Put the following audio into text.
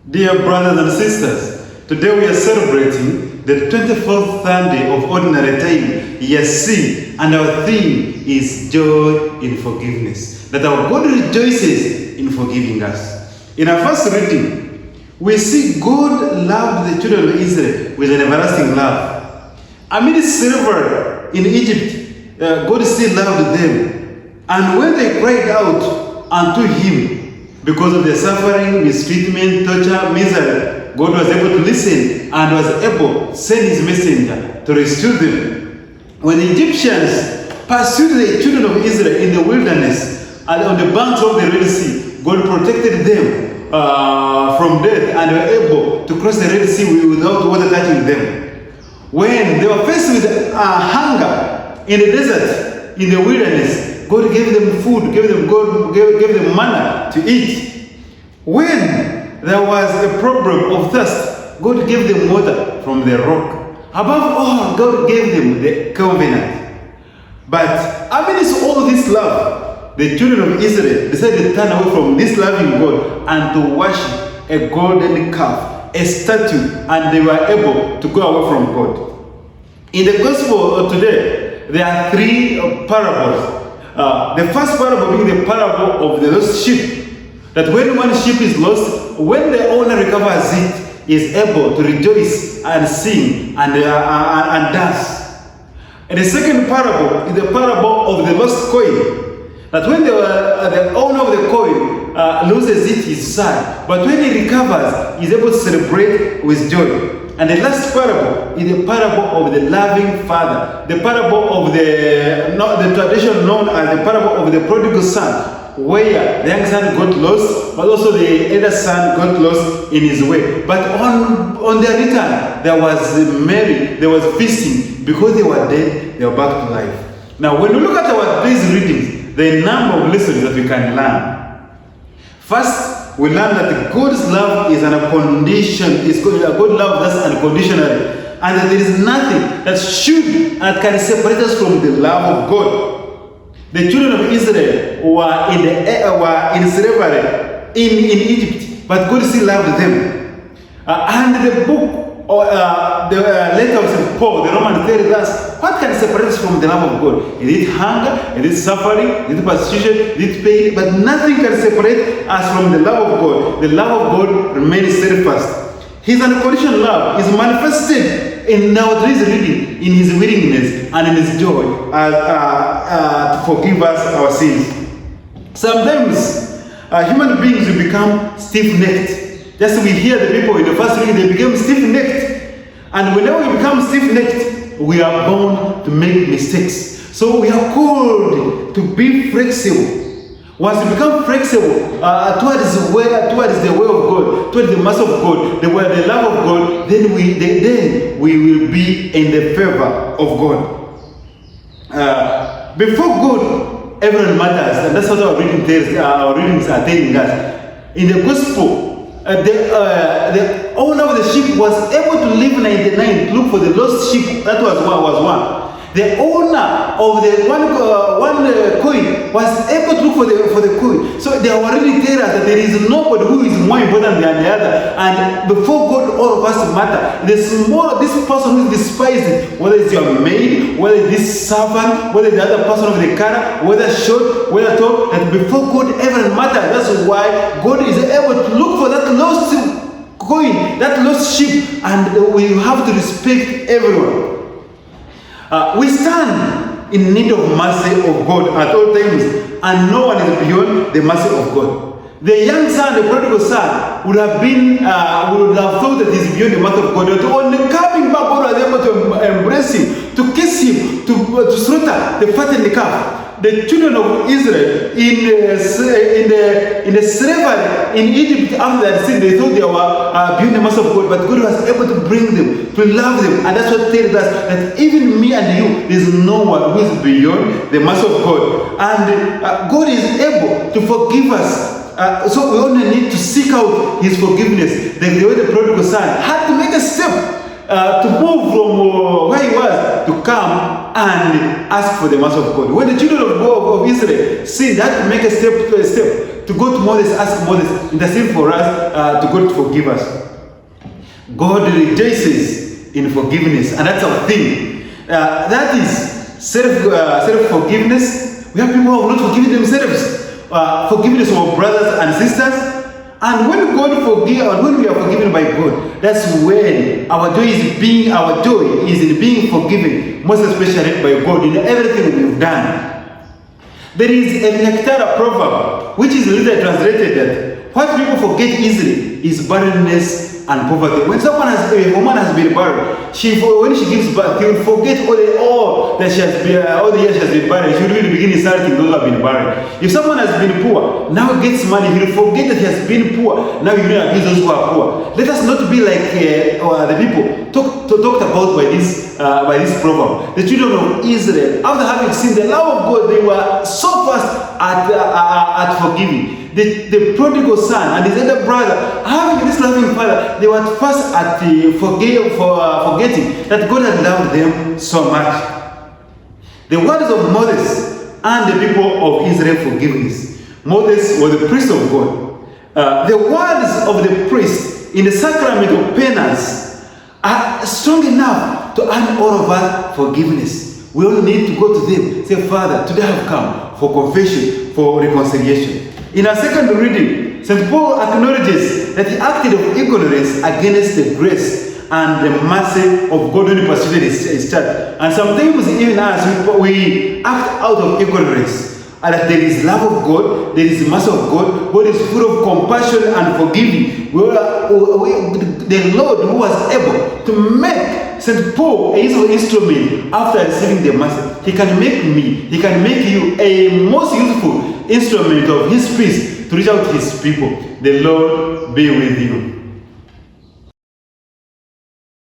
Dear brothers and sisters, today we are celebrating the 24th Sunday of Ordinary Time, Year C, and our theme is Joy in Forgiveness, that our God rejoices in forgiving us. In our first reading, we see God loved the children of Israel with an everlasting love. Amid slavery in Egypt, God still loved them. And when they cried out unto Him, because of their suffering, mistreatment, torture, misery, God was able to listen and was able to send His messenger to rescue them. When the Egyptians pursued the children of Israel in the wilderness and on the banks of the Red Sea, God protected them from death and were able to cross the Red Sea without water touching them. When they were faced with hunger in the desert, in the wilderness, God gave them food, gave them manna to eat. When there was a problem of thirst, God gave them water from the rock. Above all, God gave them the covenant. But amidst all this love, the children of Israel decided to turn away from this loving God and to worship a golden calf, a statue, and they were able to go away from God. In the gospel of today, there are three parables. The first parable being the parable of the lost sheep. That when one sheep is lost, when the owner recovers it, is able to rejoice and sing and dance. And the second parable is the parable of the lost coin. That when the owner of the coin loses it, he's sad. But when he recovers, he's able to celebrate with joy. And the last parable is the parable of the loving father, the parable of the tradition known as the parable of the prodigal son, where the young son got lost, but also the elder son got lost in his way. But on their return, there was merry, there was feasting. Because they were dead, they were back to life. Now, when we look at our these readings, there are a number of lessons that we can learn. First, we learn that God's love is unconditional. God loves us unconditionally. And that there is nothing that should and can separate us from the love of God. The children of Israel were in slavery in Egypt, but God still loved them. And the book, the letter of St. Paul, the Roman, tells us, what can separate us from the love of God? Is it hunger? Is it suffering? Is it persecution? Is it pain? But nothing can separate us from the love of God. The love of God remains steadfast. His unconditional love is manifested in our today's reading, in His willingness and in His joy to forgive us our sins. Sometimes human beings will become stiff-necked. Just we hear the people in the first reading, they became stiff-necked. And whenever we become stiff-necked, we are bound to make mistakes. So we are called to be flexible. Once we become flexible towards the way of God, towards the mercy of God, the love of God, then we will be in the favor of God. Before God, everyone matters, and that's what our readings are telling us. In the gospel, the owner of the sheep was able to leave 99 to look for the lost sheep. That was one. The owner of the one coin was able to look for the coin. So they already tell us that there is nobody who is more important than the other. And before God, all of us matter. This person who is despised, whether it's your maid, whether it's this servant, whether the other person of the car, whether short, whether tall, and before God, everyone matters. That's why God is able to look for that lost coin, that lost sheep, and we have to respect everyone. We stand in need of mercy of God at all times, and no one is beyond the mercy of God. The young son, the prodigal son, would have thought that he's beyond the mercy of God. But on the coming back, God was able to embrace him, to kiss him, to slaughter the fattened calf. The children of Israel in the slavery in Egypt, after that sin, they thought they were beyond the mercy of God, but God was able to bring them, to love them. And that's what tells us that even me and you, there's no one who is beyond the mercy of God. And God is able to forgive us. So we only need to seek out His forgiveness. Like the way the prodigal son had to make a step to move from where he was to come and ask for the mercy of God. When the children of Israel sinned, they had to make a step to go to Moses, ask Moses, intercede for us, to God to forgive us. God rejoices in forgiveness, and that's our thing. That is self-forgiveness. We have people who have not forgiven themselves. Forgiveness of our brothers and sisters. And when God forgives, and when we are forgiven by God, that's when our joy is in being forgiven, most especially by God in everything we've done. There is a Nectara proverb, which is literally translated that what people forget easily is barrenness and poverty. When a woman has been barren, when she gives birth, she will forget all that she has been, all the years she has been barren. She will really begin insulting those who have been barren. If someone has been poor, now gets money, he will forget that he has been poor. Now you will abuse those who are poor. Let us not be like the people talked about by this proverb. The children of Israel, after having seen the love of God, they were so fast at forgiving. The prodigal son and his elder brother, having this loving father, they were first at forgetting that God had loved them so much. The words of Moses and the people of Israel forgiveness. Moses was the priest of God. The words of the priest in the sacrament of penance are strong enough to earn all of us forgiveness. We only need to go to them, say, Father, today I have come for confession, for reconciliation. In our second reading, St. Paul acknowledges that he acted of ignorance against the grace and the mercy of God when he persecuted his church. And sometimes even us, we act out of ignorance. And that there is love of God, there is mercy of God, God is full of compassion and forgiving. The Lord who was able to make St. Paul a useful instrument after receiving the mercy. He can make me, he can make you a most useful instrument of his peace to reach out to his people. The Lord be with you.